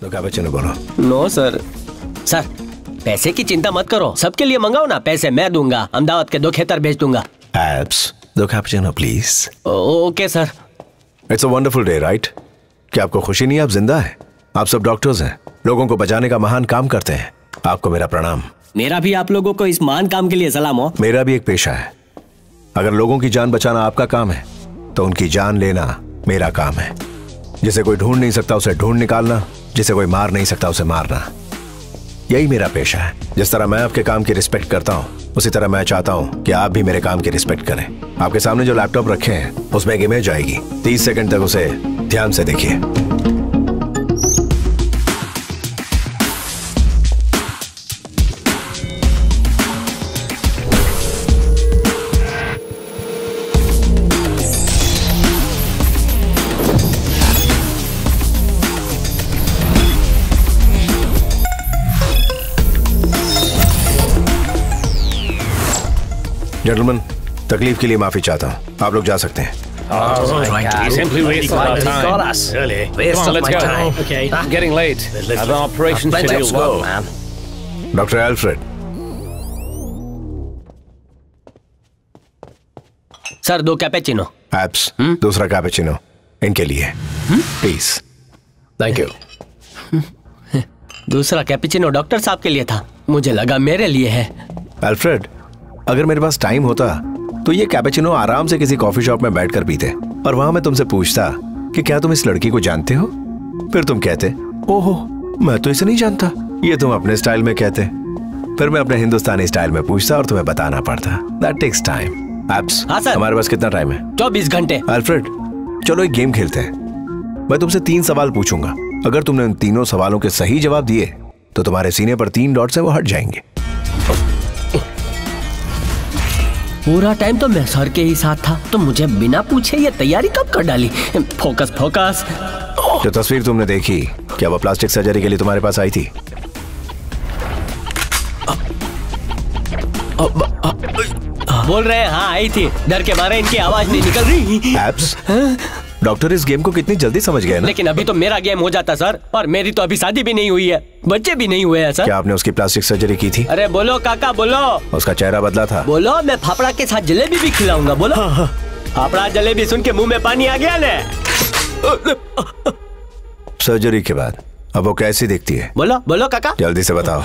तो कैपेचिनो बोलो। No sir. Sir पैसे की चिंता मत करो, सबके लिए मंगाओ ना, पैसे मैं दूंगा, अहमदाबाद के 2 खेतर भेज दूंगा। एब्स, दो cappuccino please. Okay sir. It's a wonderful day right? क्या आपको खुशी नहीं है आप जिंदा हैं? आप सब डॉक्टर्स हैं, लोगों को बचाने का महान काम करते हैं। आपको मेरा प्रणाम। मेरा भी आप लोगों को इस महान काम के लिए सलाम हो। मेरा भी एक पेशा है। अगर लोगों की जान बचाना आपका काम है तो उनकी जान लेना मेरा काम है। जिसे कोई ढूंढ नहीं सकता उसे ढूंढ निकालना, जिसे कोई मार नहीं सकता उसे मारना, यही मेरा पेशा है। जिस तरह मैं आपके काम की रिस्पेक्ट करता हूँ उसी तरह मैं चाहता हूँ कि आप भी मेरे काम की रिस्पेक्ट करें। आपके सामने जो लैपटॉप रखे हैं उसमें एक इमेज आएगी, 30 सेकंड तक उसे ध्यान से देखिए। जेंटलमैन, तकलीफ के लिए माफी चाहता हूँ, आप लोग जा सकते हैं। Doctor Alfred. Sir 2 cappuccino. Abs, दूसरा कैपेचिनो इनके लिए प्लीज। Thank you. दूसरा कैपेचिनो डॉक्टर साहब के लिए था, मुझे लगा मेरे लिए है। एल्फ्रेड, अगर मेरे पास टाइम होता तो ये कैपेचिनो आराम से किसी कॉफी शॉप में बैठकर पीते और वहां मैं तुमसे पूछता कि क्या तुम इस लड़की को जानते हो, फिर तुम कहते ओहो मैं तो इसे नहीं जानता। ये तुम अपने स्टाइल में कहते, फिर मैं अपने हिंदुस्तानी स्टाइल में पूछता और तुम्हें बताना पड़ता। That takes time. एब्स, हाँ सर। हमारे पास कितना टाइम है? 24 घंटे। एल्फ्रेड, चलो एक गेम खेलते हैं। मैं तुमसे 3 सवाल पूछूंगा, अगर तुमने उन तीनों सवालों के सही जवाब दिए तो तुम्हारे सीने पर 3 डॉट्स हैं, वो हट जाएंगे। पूरा टाइम तो मैं सर के ही साथ था, तो मुझे बिना पूछे ये तैयारी कब कर डाली? Focus focus. जो तस्वीर तुमने देखी, क्या वो प्लास्टिक सर्जरी के लिए तुम्हारे पास आई थी? बोल रहे हैं हाँ आई थी, डर के मारे इनकी आवाज नहीं निकल रही। एब्स, डॉक्टर इस गेम को कितनी जल्दी समझ गए ना? लेकिन अभी तो मेरा गेम हो जाता सर, और मेरी तो अभी शादी भी नहीं हुई है, बच्चे भी नहीं हुए हैं सर। क्या आपने उसकी प्लास्टिक सर्जरी की थी? अरे बोलो काका बोलो। उसका चेहरा बदला था? बोलो, मैं फाफड़ा के साथ जलेबी भी खिलाऊंगा। बोलो। फाफड़ा जलेबी सुन के मुंह में पानी आ गया ना। सर्जरी के बाद अब वो कैसी दिखती है? बोलो बोलो काका, जल्दी से बताओ।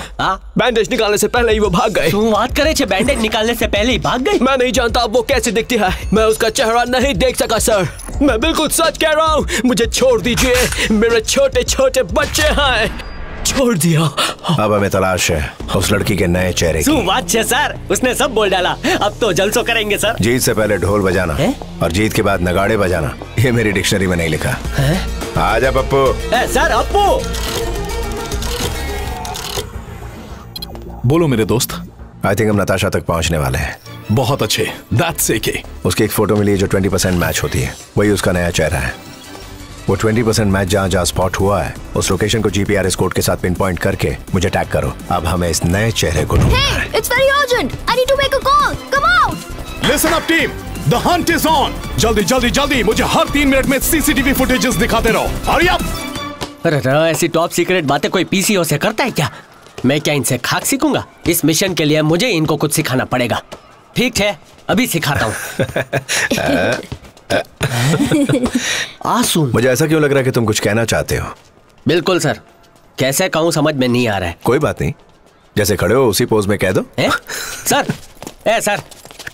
बैंडेज निकालने से पहले ही वो भाग गए। तू बात करे छे, बैंडेज निकालने से पहले ही भाग गई? मैं नहीं जानता अब वो कैसी दिखती है, मैं उसका चेहरा नहीं देख सका सर। मैं बिल्कुल सच कह रहा हूँ, मुझे छोड़ दीजिए, मेरे छोटे छोटे बच्चे हैं। छोड़ दिया। अब हमें तलाश है उस लड़की के नए चेहरे की। बात छे सर, उसने सब बोल डाला, अब तो जलसो करेंगे सर। जीत से पहले ढोल बजाना और जीत के बाद नगाड़े बजाना, ये मेरी डिक्शनरी में नहीं लिखा है। आजा पप्पू। सर अप्पू। बोलो मेरे दोस्त। आई थिंक हम नताशा तक पहुंचने वाले हैं। बहुत अच्छे। That's okay. उसकी एक फोटो मिली है जो 20% मैच होती है, वही उसका नया चेहरा है। वो 20% मैच जहाँ जहाँ स्पॉट हुआ है उस लोकेशन को जीपीआरएस कोड के साथ पिन पॉइंट करके मुझे टैग करो। अब हमें इस नए चेहरे को ढूंढना है। Hey, it's very urgent. I need to make a call. Come out. Listen up team, the hunt is on. जल्दी जल्दी जल्दी मुझे हर 3 मिनट में सीसीटीवी फुटेजेस दिखाते रहो। Hurry up. अरे ऐसी टॉप सीक्रेट बातें कोई पीसीओ से करता है क्या? मैं क्या इनसे खाक सीखूंगा? इस मिशन के लिए मुझे इनको कुछ सिखाना पड़ेगा। ठीक है, अभी सिखाता हूँ। आंसू। मुझे ऐसा क्यों लग रहा है कि तुम कुछ कहना चाहते हो? बिल्कुल सर, कैसे कहूँ समझ में नहीं आ रहा है। कोई बात नहीं, जैसे खड़े हो उसी पोज में कह दो। सर,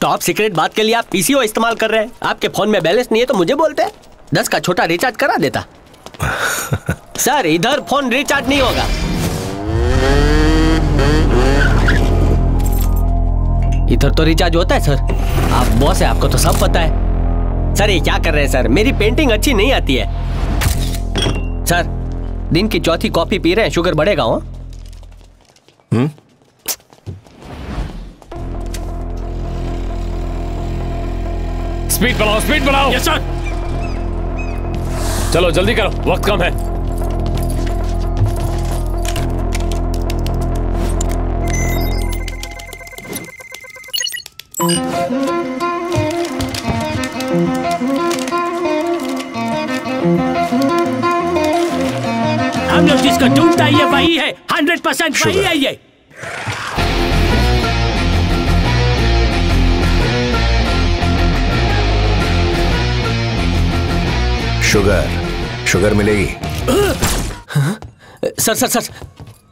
टॉप सीक्रेट बात के लिए आप पीसीओ इस्तेमाल कर रहे हैं। आपके फोन में बैलेंस नहीं है तो मुझे बोलते हैं, 10 का छोटा रिचार्ज करा देता। सर इधर फोन रिचार्ज नहीं होगा। इधर तो रिचार्ज होता है सर। आप बॉस है, आपको तो सब पता है। सर ये क्या कर रहे हैं सर, मेरी पेंटिंग अच्छी नहीं आती है। सर दिन की चौथी कॉफी पी रहे हैं, शुगर बढ़ेगा। हो स्पीड बढ़ाओ, स्पीड बढ़ाओ। Yes sir. चलो जल्दी करो, वक्त कम है। हम लोग जिसको ढूंढता है ये वही है, 100% वही है ये। शुगर मिलेगी? सर सर सर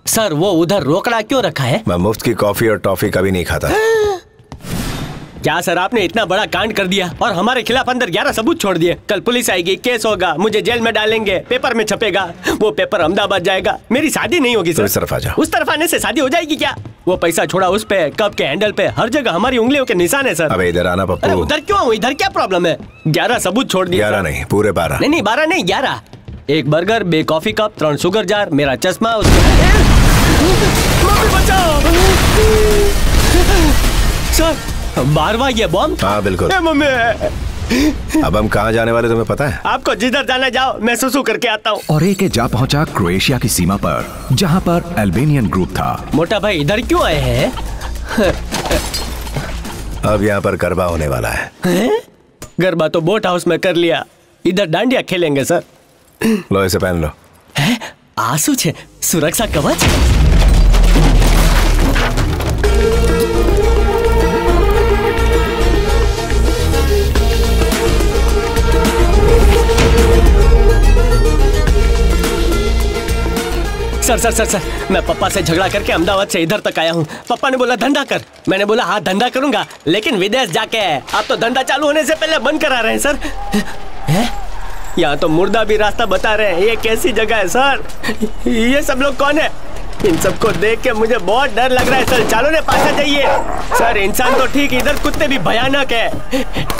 सर, वो उधर रोकड़ा क्यों रखा है? मैं मुफ्त की कॉफी और टॉफी कभी नहीं खाता। क्या सर, आपने इतना बड़ा कांड कर दिया और हमारे खिलाफ अंदर 11 सबूत छोड़ दिए। कल पुलिस आएगी, केस होगा, मुझे जेल में डालेंगे, पेपर में छपेगा, वो पेपर अहमदाबाद जाएगा, मेरी शादी नहीं होगी सर। तो इस तरफ आ जाओ। उस तरफ आने से शादी हो जाएगी क्या? वो पैसा छोड़ा उस पे, कप के हैंडल पे, हर जगह हमारी उंगलियों के निशान है सर। अबे इधर आना पप्पू। अरे उधर क्यों आऊं? इधर क्या प्रॉब्लम है? 11 सबूत छोड़ दिए। 11 नहीं, पूरे 12। नहीं 12 नहीं, 11। 1 burger, 2 coffee cup, 3 sugar jar, मेरा चश्मा, उसके बचाओ सर। 12वां ये बॉम्ब? हाँ बिल्कुल। मम्मी, अब हम कहाँ जाने वाले तुम्हें पता है? आपको जिधर जाना जाओ, मैं सुसु करके आता हूँ। और एक जा पहुंचा क्रोएशिया की सीमा पर, जहाँ पर अल्बेनियन ग्रुप था। मोटा भाई इधर क्यों आए हैं? अब यहाँ पर गरबा होने वाला है। गरबा तो बोट हाउस में कर लिया, इधर डांडिया खेलेंगे सर। लो इसे पहन लो। आंसू छे, सुरक्षा कवच। सर सर सर सर, मैं पप्पा से झगड़ा करके अहमदाबाद से इधर तक आया हूँ। पप्पा ने बोला धंधा कर, मैंने बोला हाँ धंधा करूंगा, लेकिन विदेश जाके। आप तो धंधा चालू होने से पहले बंद करा रहे हैं सर। यहाँ तो मुर्दा भी रास्ता बता रहे हैं। ये कैसी जगह है सर? ये सब लोग कौन है? इन सबको देख के मुझे बहुत डर लग रहा है सर। चालो ने पासा जाइए सर। इंसान तो ठीक, इधर कुत्ते भी भयानक है।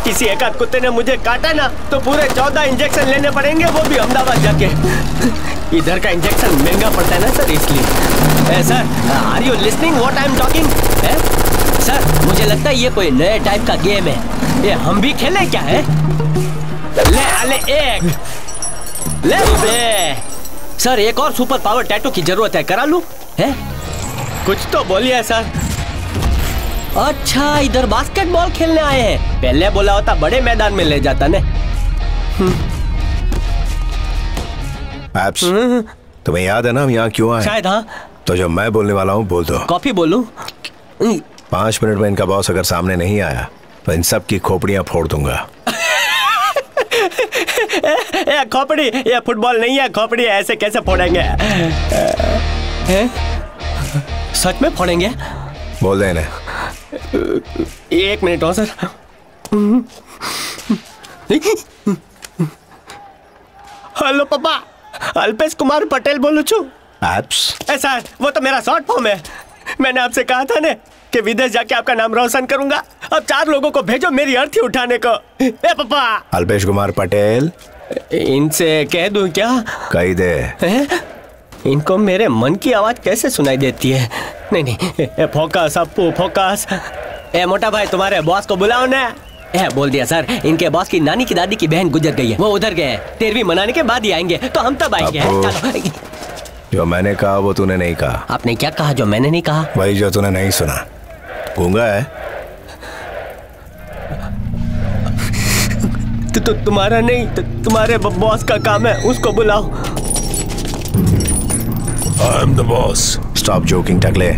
किसी एक आध कुत्ते ने मुझे काटा ना तो पूरे 14 इंजेक्शन लेने पड़ेंगे, वो भी अहमदाबाद जाके। इधर का इंजेक्शन महंगा पड़ता है ना सर, इसलिए। Sir, are you listening what I am talking? Sir, मुझे लगता है ये कोई नए टाइप का गेम है। ये हम भी खेलें क्या है? ले एक ले बे। सर, एक और सुपर पावर टैटू की जरूरत है, करा लूं? है? कुछ तो बोलिए सर। अच्छा, इधर बास्केटबॉल खेलने आए हैं। पहले बोला होता बड़े मैदान में ले जाता ने। एप्स, तुम्हें याद है ना हम यहाँ क्यों आए? शायद हाँ। तो जो मैं बोलने वाला हूँ बोल दो। कॉफी बोलूं? 5 मिनट में इनका बॉस अगर सामने नहीं आया तो इन सब की खोपड़ियां फोड़ दूंगा। ये खोपड़ी, ये फुटबॉल नहीं है, खोपड़ी है। ऐसे कैसे फोड़ेंगे? सच में फोड़ेंगे? बोल दे इन्हें। 1 मिनट हो सर। हेलो पापा, अल्पेश कुमार पटेल बोलू छू। एप्स, सर, वो तो मेरा शॉर्ट फॉर्म है। मैंने आपसे कहा था ने कि विदेश जाके आपका नाम रोशन करूंगा। अब 4 लोगों को भेजो मेरी अर्थी उठाने को। पापा, अल्पेश कुमार पटेल। इनसे कह दूं क्या? कह दे। इनको मेरे मन की आवाज कैसे सुनाई देती है? नहीं, फोकस अपू, फोकस। मोटा भाई, तुम्हारे बॉस को बुलाओ ना। बोल दिया सर। इनके बॉस की नानी की दादी की बहन गुजर गई है, वो उधर गए। 13वीं मनाने के बाद ही आएंगे, तो हम तब आएंगे। चलो। जो मैंने कहा वो तूने नहीं कहा। आपने क्या कहा जो मैंने नहीं कहा? वही जो तूने नहीं सुना। गूंगा है? तो तुम्हारा नहीं, तुम्हारे बॉस का काम है, उसको बुलाओ। I am the boss. Stop joking, Takle.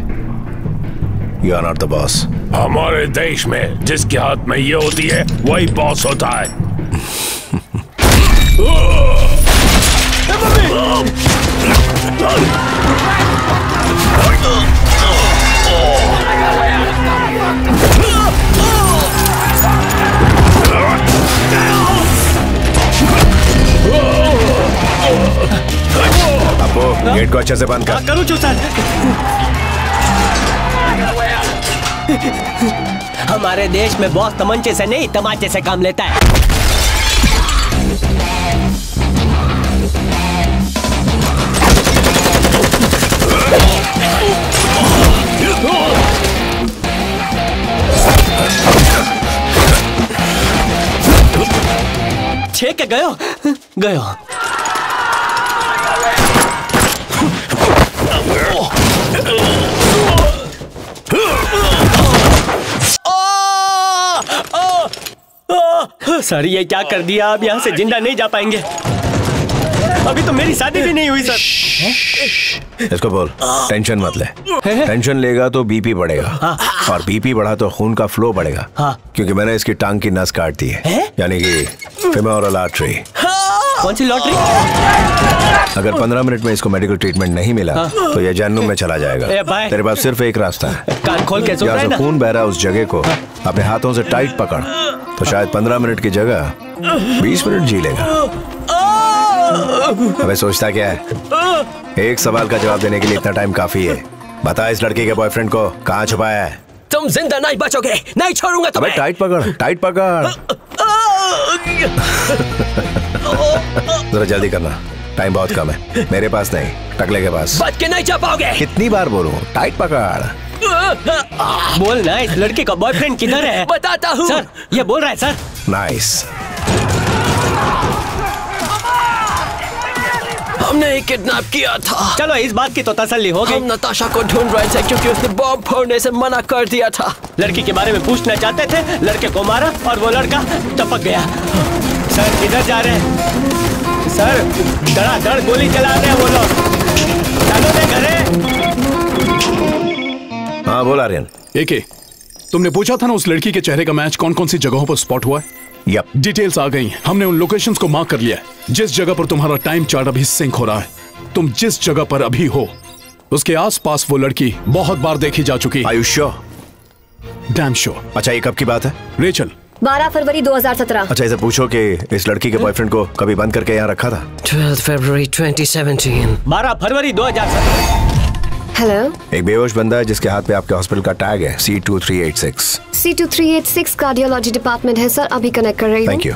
You are not the boss. हमारे देश में जिसके हाथ में ये होती है वही बॉस होता है। अपो, गेट को अच्छे से बंद कर। करूँ चू सर। हमारे देश में बॉस तमंचे से नहीं, तमाचे से काम लेता है। छेक के गयो गयो। सर, ये क्या कर दिया? अब यहाँ से जिंदा नहीं जा पाएंगे। अभी तो मेरी शादी भी नहीं हुई सर। इसको बोल टेंशन मत ले। टेंशन लेगा तो बीपी बढ़ेगा, और बीपी बढ़ा तो खून का फ्लो बढ़ेगा। क्योंकि मैंने इसकी टांग की नस काट दी है, यानी कि फेमोरल आर्टरी। कौन सी लॉटरी? अगर 15 मिनट में इसको मेडिकल ट्रीटमेंट नहीं मिला तो ये जहन्नुम में चला जाएगा। तेरे पास सिर्फ एक रास्ता है, कान खोल के सुन रहा है ना? खून बह रहा है उस जगह को अपने हाथों से टाइट पकड़, तो शायद 15 मिनट की जगह 20 मिनट जी लेगा। अबे सोचता क्या है? एक सवाल का जवाब देने के लिए इतना टाइम काफी है। बता इस लड़की के बॉयफ्रेंड को कहाँ छुपाया है? तुम जिंदा नहीं बचोगे, नहीं छोड़ूंगा तुम्हें। अबे टाइट पकड़, टाइट पकड़। जरा जल्दी करना, टाइम बहुत कम है। मेरे पास नहीं, टकले के पास। बच के नहीं जा पाओगे। कितनी बार बोलूं? टाइट पकड़। बोल ना, इस लड़के का बॉयफ्रेंड किधर है? बताता हूँ। सर, ये बोल रहा है सर। नाइस। हमने ही किडनैप किया था। चलो इस बात की तो तसल्ली हो गई। हम नताशा को ढूंढ रहे थे क्योंकि उसने बॉम्ब फोड़ने से मना कर दिया था। लड़की के बारे में पूछना चाहते थे, लड़के को मारा और वो लड़का टपक गया। सर किधर जा रहे हैं? सर धड़ाधड़ गोली चला रहे हैं वो लोग। चलो दे घरे। हाँ बोल आर्यन। एके, तुमने पूछा था ना उस लड़की के चेहरे का मैच कौन कौन सी जगहों पर स्पॉट हुआ है? यप, डिटेल्स आ गई। हमने उन लोकेशंस को मार्क कर लिया है। जिस जगह पर तुम्हारा टाइम चार्ट अभी सिंक हो रहा है, तुम जिस जगह पर अभी हो उसके आसपास वो लड़की बहुत बार देखी जा चुकी है। Are you sure? Damn sure. अच्छा ये कब की बात है? रेचल, 12 फरवरी 2017। अच्छा इसे पूछो कि इस लड़की के बॉयफ्रेंड को कभी बंद करके यहाँ रखा था? 12 फरवरी 2017। 12 फरवरी 2017। हेलो, एक बेहोश बंदा है जिसके हाथ पे आपके हॉस्पिटल का टैग है C2386। C2386 कार्डियोलॉजी डिपार्टमेंट है सर, अभी कनेक्ट कर रही हूँ। Thank you.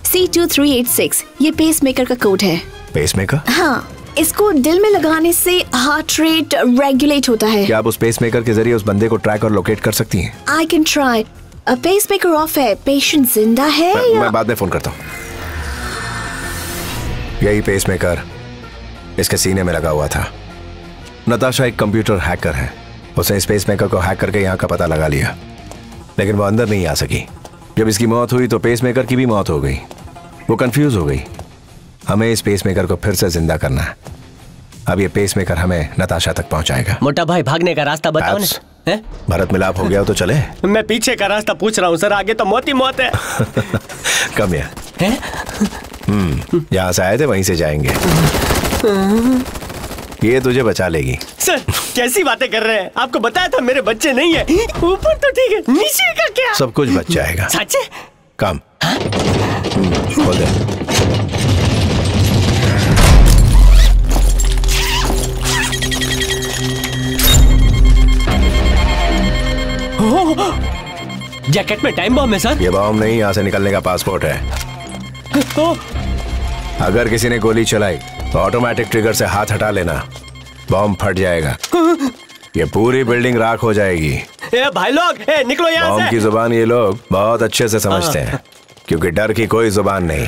C2386 ये पेसमेकर का कोड है। पेसमेकर? हाँ, इसको दिल में लगाने से हार्ट रेट रेगुलेट होता है। क्या आप उस पेसमेकर के जरिए उस बंदे को ट्रैक और लोकेट कर सकती हैं? I can try. Pacemaker of है, पेशेंट जिंदा है मैं बाद में फोन करता हूँ। यही पेसमेकर इसके सीने में लगा हुआ था। नताशा एक कंप्यूटर हैकर है, उसने इस पेसमेकर को हैक करके यहाँ का पता लगा लिया, लेकिन वो अंदर नहीं आ सकी। जब इसकी मौत हुई तो पेसमेकर की भी मौत हो गई। वो कंफ्यूज हो गई। हमें इस पेसमेकर को फिर से जिंदा करना है। अब ये पेसमेकर हमें नताशा तक पहुंचाएगा। मोटा भाई भागने का रास्ता बताओ ना। भरत मिलाप हो गया हो तो चले। मैं पीछे का रास्ता पूछ रहा हूँ सर, आगे तो मौत ही मौत है। कम यार। जहाँ से आए थे वहीं से जाएंगे। ये तुझे बचा लेगी। सर कैसी बातें कर रहे हैं? आपको बताया था मेरे बच्चे नहीं है। ऊपर तो ठीक है, नीचे का क्या? सब कुछ बच जाएगा। सच है? काम खोल दे। जैकेट में टाइम बॉम्ब है सर? ये बॉम्ब नहीं, यहाँ से निकलने का पासपोर्ट है। अगर किसी ने गोली चलाई तो ऑटोमेटिक ट्रिगर से हाथ हटा लेना, बॉम्ब फट जाएगा। ये पूरी बिल्डिंग राख हो जाएगी। ए भाई लोग, निकलो यहाँ से। बॉम्ब की जुबान ये लोग बहुत अच्छे से समझते हैं, क्योंकि डर की कोई जुबान नहीं।